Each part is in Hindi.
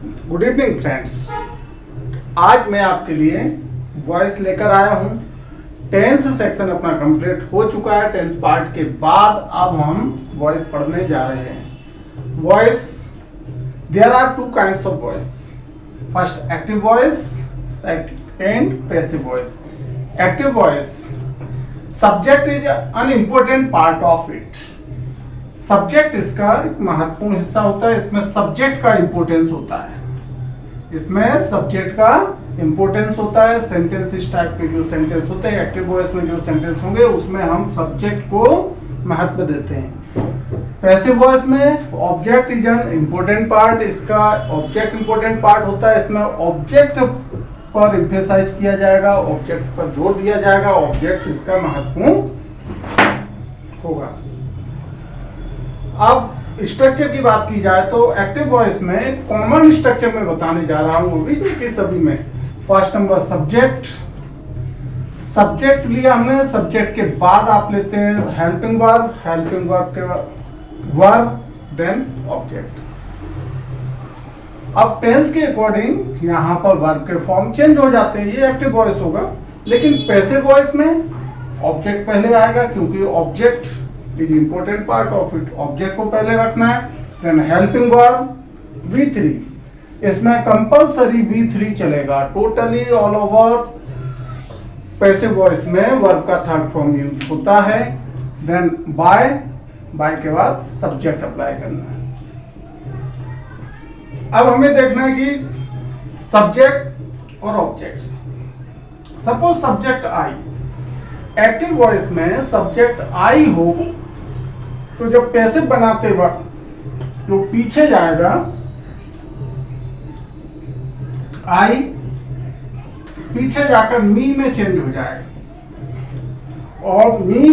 Good evening friends. आज मैं आपके लिए वॉइस लेकर आया हूँ। टेंस सेक्शन अपना कंप्लीट हो चुका है। टेंस पार्ट के बाद अब हम वॉइस पढ़ने जा रहे हैं। Voice, there are two kinds of voice. First active voice, second passive voice. Active voice, subject is an important part of it. Subject इसका एक महत्वपूर्ण हिस्सा होता है। इसमें सब्जेक्ट का इंपॉर्टेंस होता है। इसमें सब्जेक्ट का इंपॉर्टेंस होता है। सेंटेंस इस टाइप के जो सेंटेंस होते हैं, एक्टिव वॉइस में जो सेंटेंस होंगे उसमें हम सब्जेक्ट को महत्व देते हैं। पैसिव वॉइस में object is an important part. इसका ऑब्जेक्ट इंपॉर्टेंट पार्ट होता है। इसमें ऑब्जेक्ट पर एम्फेसाइज किया जाएगा, ऑब्जेक्ट पर जोर दिया जाएगा, ऑब्जेक्ट इसका महत्वपूर्ण होगा। अब स्ट्रक्चर की बात की जाए तो एक्टिव वॉइस में कॉमन स्ट्रक्चर में बताने जा रहा हूं अभी, जो कि सभी में। First number subject. सब्जेक्ट लिया हमने, सब्जेक्ट के बाद आप लेते हैं हेल्पिंग वर्ब, हेल्पिंग वर्ब के वर्ब, देन ऑब्जेक्ट। अब टेंस के अकॉर्डिंग यहाँ पर वर्ब के फॉर्म चेंज हो जाते हैं। ये एक्टिव वॉइस होगा। लेकिन पैसिव वॉइस में ऑब्जेक्ट पहले आएगा, क्योंकि object is important part of it. Object को पहले रखना है। Then helping verb V3। इसमें कंपलसरी V3 चलेगा। Totally all over passive voice में वर्ब का थर्ड फॉर्म यूज होता है। देन बाय, बाय के बाद सब्जेक्ट अप्लाई करना है। अब हमें देखना है कि सब्जेक्ट और objects. Suppose subject I. Active voice में सब्जेक्ट आई हो तो जब पैसिव बनाते वक्त जो पीछे जाएगा, आई पीछे जाकर मी में चेंज हो जाएगा, और मी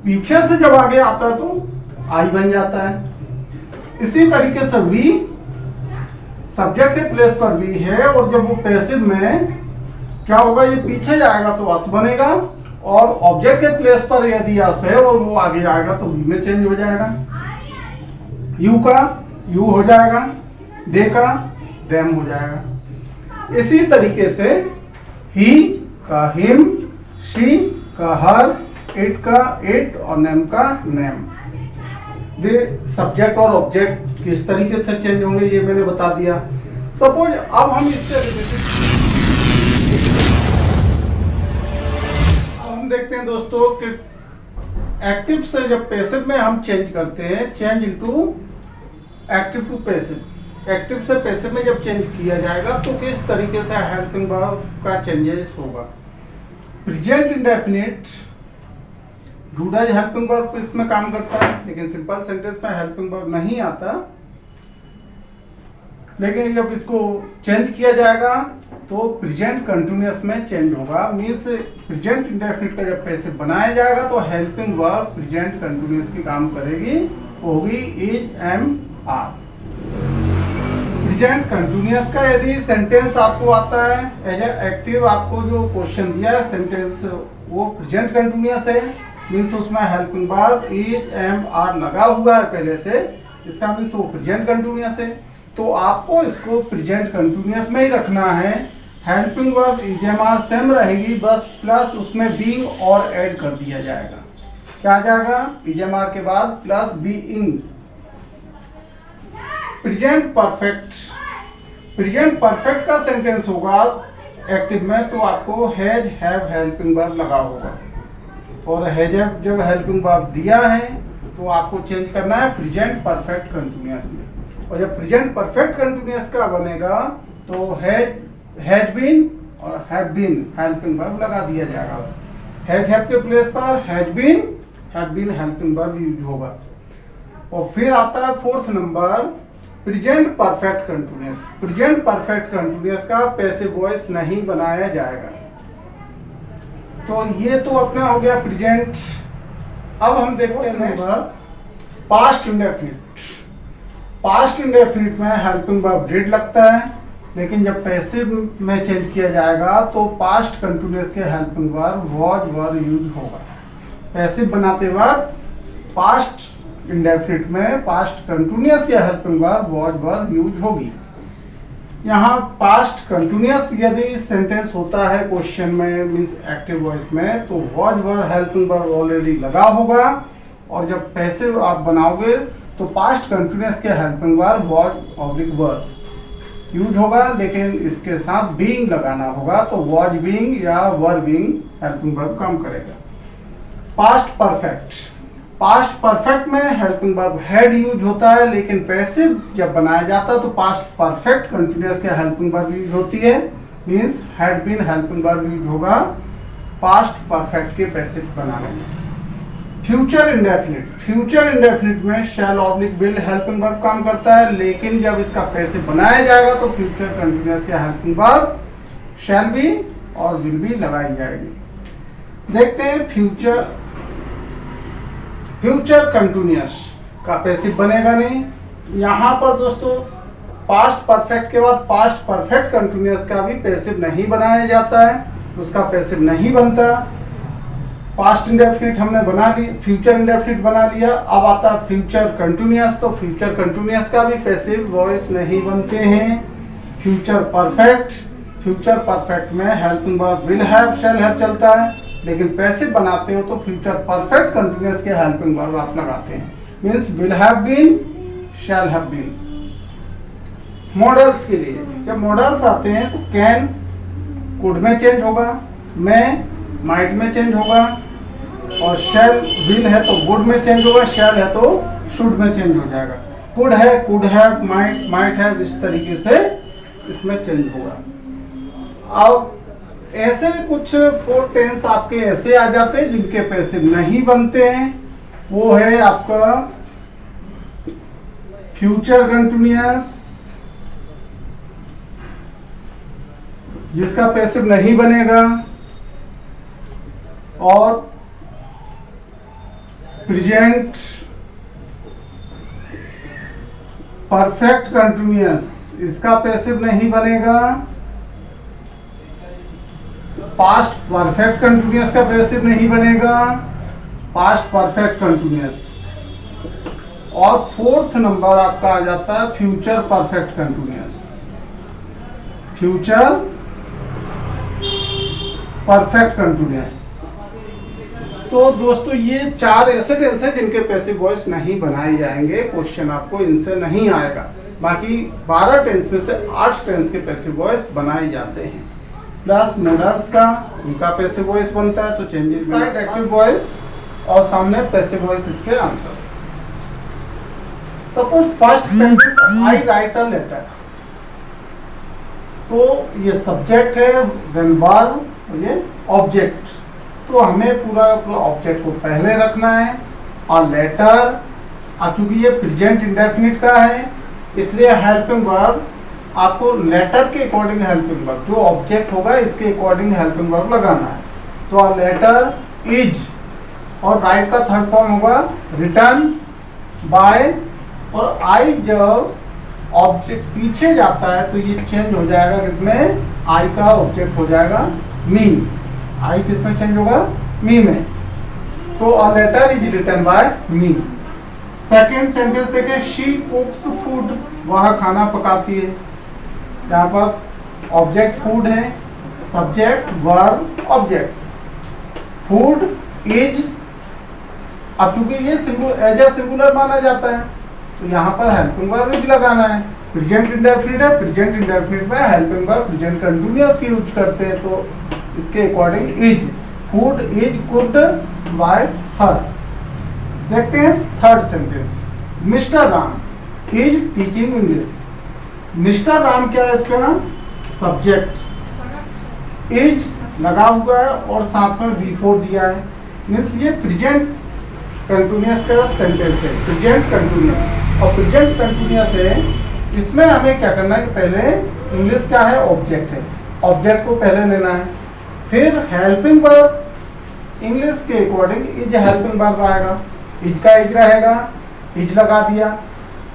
पीछे से जब आगे आता है तो आई बन जाता है। इसी तरीके से वी सब्जेक्ट के प्लेस पर वी है, और जब वो पैसिव में क्या होगा, ये पीछे जाएगा तो अस बनेगा, और ऑब्जेक्ट के प्लेस पर यदि अस है और वो आगे आएगा तो वी में चेंज हो जाएगा। यू का यू हो जाएगा, दे का देम हो जाएगा। इसी तरीके से ही का हिम, शी का हर, इट का इट, और नेम का नेम। दे सब्जेक्ट और ऑब्जेक्ट किस तरीके से चेंज होंगे ये मैंने बता दिया। सपोज अब हम इससे रिलेटेड देखते हैं दोस्तों कि एक्टिव से जब पैसिव में हम चेंज करते हैं, change into active to passive. Active से पैसिव में जब चेंज किया जाएगा तो किस तरीके से हेल्पिंग वर्ब का चेंजेस होगा। Present indefinite do does helping verb इसमें काम करता है, लेकिन सिंपल सेंटेंस में हेल्पिंग वर्ब नहीं आता। लेकिन जब इसको चेंज किया जाएगा तो प्रेजेंट कंटिन्यूअस में चेंज होगा। मीन्स प्रेजेंट इंडेफिनिट का जब पैसिव बनाया जाएगा तो हेल्पिंग वर्ब प्रेजेंट कंटिन्यूअस की काम करेगी, होगी is, am, are. Present continuous का यदि सेंटेंस आपको आता है एज ए एक्टिव, आपको जो क्वेश्चन दिया है सेंटेंस वो प्रेजेंट कंटिन्यूअस है, मीन्स उसमें helping verb is, am, are लगा हुआ है पहले से, इसका मीन्स वो प्रेजेंट कंटिन्यूअस है। तो आपको इसको प्रेजेंट कंटिन्यूअस में ही रखना है। हेल्पिंग वर्ब इजेमार सेम रहेगी, बस प्लस उसमें बीइंग और ऐड कर दिया जाएगा। क्या आ जाएगा, इजेमार के बाद plus being. Present perfect, present perfect का सेंटेंस होगा एक्टिव में तो आपको हैज, हैव हेल्पिंग वर्ब लगा होगा, और हैज जब हेल्पिंग वर्ब दिया है तो आपको चेंज करना है प्रेजेंट परफेक्ट कंटिन्यूअस में। और जब प्रेजेंट परफेक्ट कंटिन्यूअस का बनेगा तो हैज बीन और हैव बीन हेल्पिंग वर्ब लगा दिया जाएगा। हैज हैव के प्लेस पर has been helping verb use होगा। और फिर आता है fourth number present perfect continuous. Present perfect continuous का पैसिव वॉइस नहीं बनाया जाएगा। तो ये तो अपना हो गया प्रेजेंट। अब हम देखते हैं number past indefinite. Past indefinite में हेल्पिंग वर्ब डिड लगता है, लेकिन जब पैसिव में चेंज किया जाएगा तो पास्ट कंटिन्यूअस के helping verb was, were use होगा। पैसिव बनाते वक्त पास्ट इंडेफिनिट में पास्ट कंटिन्यूअस के helping verb was, were use होगी। यहाँ पास्ट कंटिन्यूअस यदि सेंटेंस होता है क्वेश्चन में मीन्स एक्टिव वॉइस में, तो was were helping verb already लगा होगा, और जब पैसिव आप बनाओगे तो पास्ट कंटिन्यूअस के helping verb was oblique were use होगा, लेकिन इसके साथ बीइंग लगाना होगा, तो वॉज बीइंग या वर बीइंग हेल्पिंग वर्ब काम करेगा। पास्ट परफेक्ट, पास्ट परफेक्ट में हेल्पिंग वर्ब हैड यूज होता है, लेकिन पैसिव जब बनाया जाता है तो पास्ट परफेक्ट कंटिन्यूअस के हेल्पिंग वर्ब यूज होती है, means had been helping verb use होगा पास्ट परफेक्ट के पैसिव बनाने में। फ्यूचर इंडेफिनिट, फ्यूचर इंडेफिनिट में shall oblique will helping verb काम करता है, लेकिन जब इसका पैसिव बनाया जाएगा तो फ्यूचर कंटिन्यूअस के हेल्पिंग वर्ब शैल बी और विल बी लगाई जाएगी। देखते हैं फ्यूचर कंटिन्यूअस का पैसिव बनेगा नहीं। यहाँ पर दोस्तों पास्ट परफेक्ट के बाद पास्ट परफेक्ट कंटिन्यूअस का भी पैसिव नहीं बनाया जाता है, उसका पैसिव नहीं बनता। पास्ट इंडेफिनिट हमने बना ली, फ्यूचर इंडेफिनिट बना लिया, अब आता है फ्यूचर कंटिन्यूअस, तो फ्यूचर कंटिन्यूअस का भी पैसिव वॉइस नहीं बनते हैं। फ्यूचर परफेक्ट, फ्यूचर परफेक्ट में helping verb will have shall have चलता है, लेकिन पैसिव बनाते हो तो फ्यूचर परफेक्ट कंटिन्यूअस के हेल्पिंग वर्ब आप लगाते हैं, means will have been shall have been. Modals के लिए जब मॉडल्स आते हैं तो कैन कुड में चेंज होगा, मैं माइट में चेंज होगा, और शैल विल है तो वुड में चेंज होगा, शैल है तो शुड में चेंज हो जाएगा। कुड है, कुड है, माइट है, इस तरीके से इसमें चेंज होगा। अब ऐसे कुछ 4 टेंस आपके ऐसे आ जाते हैं जिनके पैसिव नहीं बनते हैं, वो है आपका फ्यूचर कंटिन्यूअस जिसका पैसिव नहीं बनेगा, और प्रेजेंट परफेक्ट कंटिन्यूअस इसका पैसिव नहीं बनेगा, पास्ट परफेक्ट कंटिन्यूअस का पैसिव नहीं बनेगा, पास्ट परफेक्ट कंटिन्यूअस, और 4th नंबर आपका आ जाता है future perfect continuous. Future perfect continuous. तो दोस्तों ये 4 ऐसे टेंस हैं जिनके पैसिव वॉइस नहीं बनाए जाएंगे, क्वेश्चन आपको इनसे नहीं आएगा। बाकी 12 टेंस में से 8 टेंस के पैसिव वॉइस बनाए जाते हैं, प्लस मॉडल्स का उनका पैसिव वॉइस बनता है, तो चेंजेस साइड एक्टिव वॉइस और सामने पैसिव वॉइस इसके answers. Suppose first sentence I write a letter, तो ये सब्जेक्ट है, देन वर्ब, ये ऑब्जेक्ट, तो हमें पूरा ऑब्जेक्ट को पहले रखना है, और लेटर अब चूंकि ये प्रेजेंट इंडेफिनिट का है इसलिए हेल्पिंग वर्ब आपको लेटर के अकॉर्डिंग हेल्पिंग वर्ब जो ऑब्जेक्ट होगा इसके अकॉर्डिंग हेल्पिंग वर्ब लगाना है। तो लेटर इज, और राइट का थर्ड फॉर्म होगा रिटर्न बाय, और आई जब ऑब्जेक्ट पीछे जाता है तो ये चेंज हो जाएगा, किसमें आई का ऑब्जेक्ट हो जाएगा मी, आई किसमें चेंज होगा मी में, तो a letter is written by me. Second sentence देखें, शी कुक्स फूड, वह खाना पकाती है, यहाँ पर ऑब्जेक्ट फूड है, subject verb object, food is, अब चूंकि ये एज ए सिंगुलर माना जाता है तो यहाँ पर हेल्पिंग वर्ब इज लगाना है। प्रेजेंट इंडेफिनिट है, प्रेजेंट इंडेफिनिट में हेल्पिंग वर्ब प्रेजेंट कंटिन्यूअस की यूज करते हैं, तो इसके according is, food is cooked bye हर। देखते हैं third sentence, mister Ram is teaching English. Mister Ram क्या है इसका सब्जेक्ट, इज लगा हुआ है और साथ में बिफोर दिया है, मीन्स ये प्रेजेंट कंटिन्यूअस का सेंटेंस है, प्रेजेंट कंटिन्यूअस, और प्रेजेंट कंटिन्यूअस है इसमें हमें क्या करना है कि पहले इंग्लिश क्या है ऑब्जेक्ट है, ऑब्जेक्ट को पहले लेना है, फिर हेल्पिंग वर्ब इंग्लिश के अकॉर्डिंग इज हेल्पिंग वर्ब आएगा, इज का इज रहेगा, इज लगा दिया।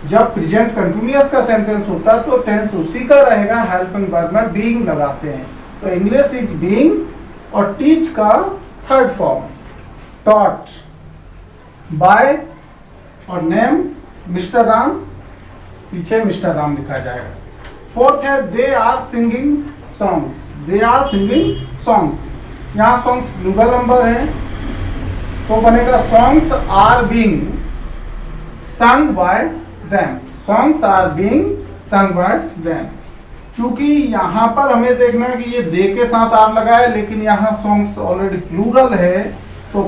जब प्रेजेंट कंटिन्यूअस का सेंटेंस होता है तो टेंस उसी का रहेगा, हेल्पिंग वर्ब में बीइंग लगाते हैं, तो इंग्लिश इज बीइंग, और टीच का थर्ड फॉर्म टॉट, बाय, और नेम मिस्टर राम, पीछे मिस्टर राम लिखा जाएगा। फोर्थ है they are singing songs, they are singing songs. यहाँ सॉन्ग्स प्लूरल नंबर है तो बनेगा songs are being sung by them, songs are being sung by them। चूंकि यहाँ पर हमें देखना है कि ये दे के साथ आर लगा है, लेकिन यहाँ सॉन्ग्स ऑलरेडी प्लूरल है तो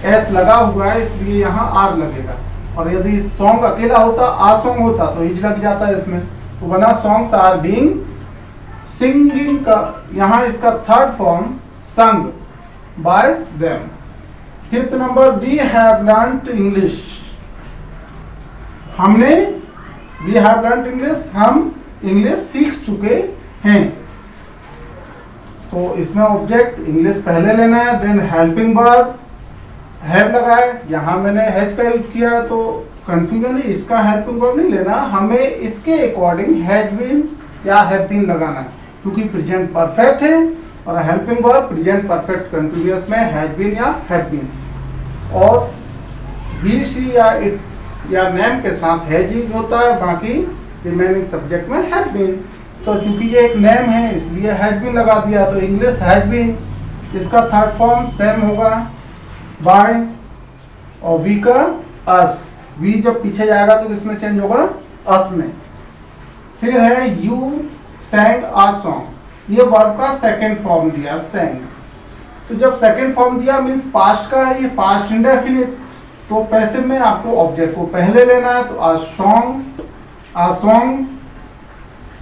एस लगा हुआ है, इसलिए यहाँ आर लगेगा। और यदि सॉन्ग अकेला होता, आ सॉन्ग होता तो इज लग जाता है इसमें, तो बना सॉन्ग्स आर बीइंग सिंगिंग का यहाँ इसका third form sung by them. Fifth number we have learned English, हमने वी हैव लर्नड इंग्लिश, हम इंग्लिश सीख चुके हैं। तो इसमें ऑब्जेक्ट इंग्लिश पहले लेना है, देन हेल्पिंग वर्ब हैव लगा है, यहाँ मैंने हैज का यूज किया तो कंफ्यूजन है, इसका हेल्पिंग वर्ब नहीं लेना, हमें इसके अकॉर्डिंग हैज बीन या हैव बीन लगाना है, क्योंकि प्रेजेंट परफेक्ट है और helping verb present perfect continuous में हैज बीन या हैव बीन, और ही शी या इट या नेम के साथ हैज यूज होता है, बाकी रिमेनिंग सब्जेक्ट में हैव बीन। तो चूंकि ये एक नेम है इसलिए हैज बीन लगा दिया, तो इंग्लिश हैज बीन, इसका थर्ड फॉर्म सेम होगा बाय, और वी का अस, वी जब पीछे जाएगा तो किसमें चेंज होगा, अस में। फिर है यू सैंग आ सॉन्ग, ये वर्ब का सेकेंड फॉर्म दिया सैंग, तो जब सेकेंड फॉर्म दिया मीन्स पास्ट का है, ये पास्ट इंडेफिनिट, तो पैसिव में आपको ऑब्जेक्ट को पहले लेना है, तो आ सॉन्ग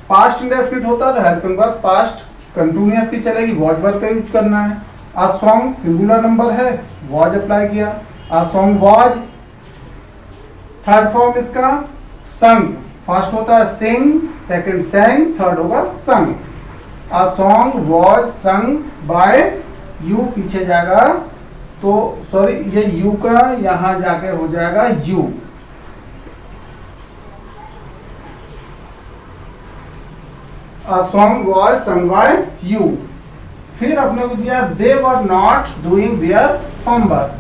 पास्ट इंडेफिनिट होता है तो हेल्पिंग वर्ब पास्ट कंटिन्यूअस की चलेगी, वॉज वर्ब का यूज करना है। आ सॉन्ग सिंगुलर नंबर है, वॉज अप्लाई किया, आ सॉन्ग वॉज, थर्ड फॉर्म इसका संग, फर्स्ट होता है सिंग, सेकंड सैंग, थर्ड होगा संग। आ song was sung by you, पीछे जाएगा तो सॉरी ये यू का यहां जाके हो जाएगा you, A song was sung by you। फिर अपने को दिया they were not doing their homework,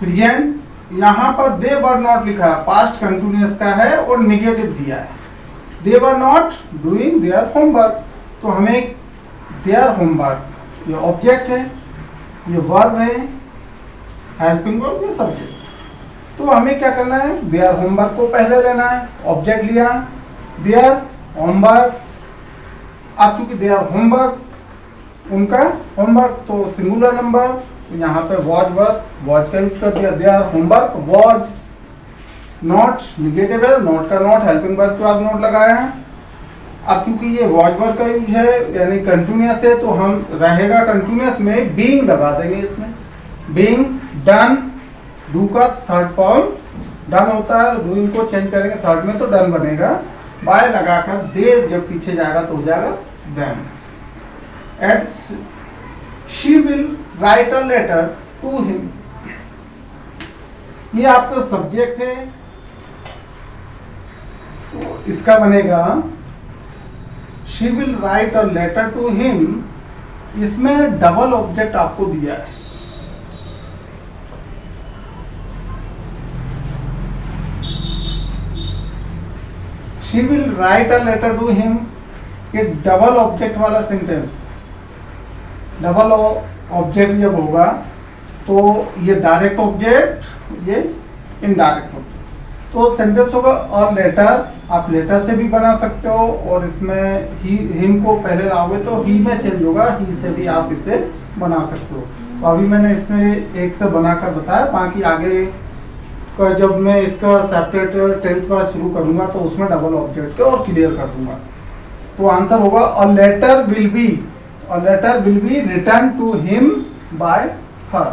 present यहाँ पर they were not लिखा है, पास्ट कंटिन्यूअस का है और नेगेटिव दिया है, they were not doing their homework, तो हमें their homework ये ऑब्जेक्ट है, ये वर्ब है, हेल्पिंग वर्ब ये सब्जेक्ट, तो हमें क्या करना है, देयर होमवर्क को पहले लेना है, ऑब्जेक्ट लिया देयर होमवर्क, अब चूंकि देयर होमवर्क उनका होमवर्क तो सिंगुलर नंबर, तो यहाँ पे वॉज वर्ब वॉज का यूज कर दिया, their homework was, not negative है, नॉट का नॉट हेल्पिंग वर्ब के बाद नॉट लगाया है। अब चूंकि ये वॉज वर्ब का यूज है यानी कंटिन्यूअस है, तो हम रहेगा कंटिन्यूअस में बीइंग लगा देंगे इसमें, बीइंग डन, डू का थर्ड फॉर्म डन होता है, डूइंग को चेंज करेंगे थर्ड में तो डन बनेगा, बाय लगाकर दे जब पीछे जाएगा तो हो जाएगा then. Eight she will write a letter to him, ये आपका सब्जेक्ट है तो इसका बनेगा she will write a letter to him, इसमें डबल ऑब्जेक्ट आपको दिया है, she will write a letter to him, ये डबल ऑब्जेक्ट वाला सेंटेंस, डबल ऑब्जेक्ट जब होगा तो ये डायरेक्ट ऑब्जेक्ट, ये इनडायरेक्ट ऑब्जेक्ट, तो सेंटेंस होगा और लेटर, आप लेटर से भी बना सकते हो और इसमें ही हिम को पहले लाओगे तो ही में चेंज होगा, ही से भी आप इसे बना सकते हो। तो अभी मैंने इससे एक से बनाकर बताया, बाकी आगे का जब मैं इसका सेपरेट टेंस बार शुरू करूंगा तो उसमें डबल ऑब्जेक्ट के और क्लियर कर दूंगा। तो आंसर होगा a letter will be return to him by her.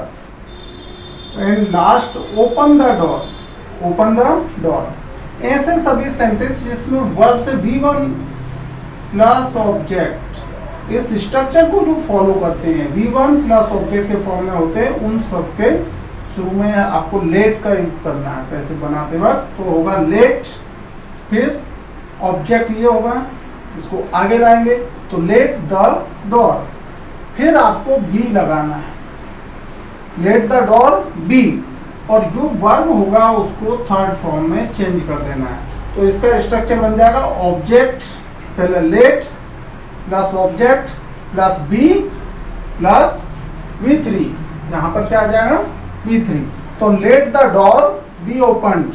And last open the door. ऐसे सभी सेंटेंस जिसमें वर्ब से V1 प्लस ऑब्जेक्ट इस स्ट्रक्चर को जो फॉलो करते हैं, V1 प्लस ऑब्जेक्ट के फॉर्म में होते हैं, उन सबके शुरू में आपको लेट का यूज करना है पैसे बनाते वक्त, तो होगा लेट, फिर ऑब्जेक्ट ये होगा, इसको आगे लाएंगे तो लेट द डोर, फिर आपको बी लगाना है, लेट द डोर बी, और जो वर्ब होगा उसको थर्ड फॉर्म में चेंज कर देना है। तो इसका स्ट्रक्चर बन जाएगा ऑब्जेक्ट पहले let plus object plus be plus V3। यहाँ पर क्या आ जाएगा V3। तो let the door be open.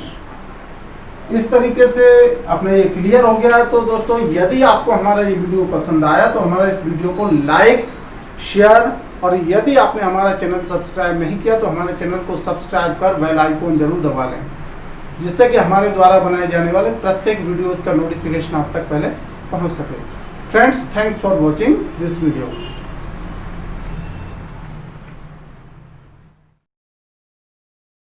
इस तरीके से अपने ये क्लियर हो गया है। तो दोस्तों यदि आपको हमारा ये वीडियो पसंद आया तो हमारा इस वीडियो को लाइक शेयर, और यदि आपने हमारा चैनल सब्सक्राइब नहीं किया तो हमारे चैनल को सब्सक्राइब कर बेल आइकन जरूर दबा लें, जिससे कि हमारे द्वारा बनाए जाने वाले प्रत्येक वीडियो का नोटिफिकेशन आप तक पहले पहुंच सके। Friends, thanks for watching this video.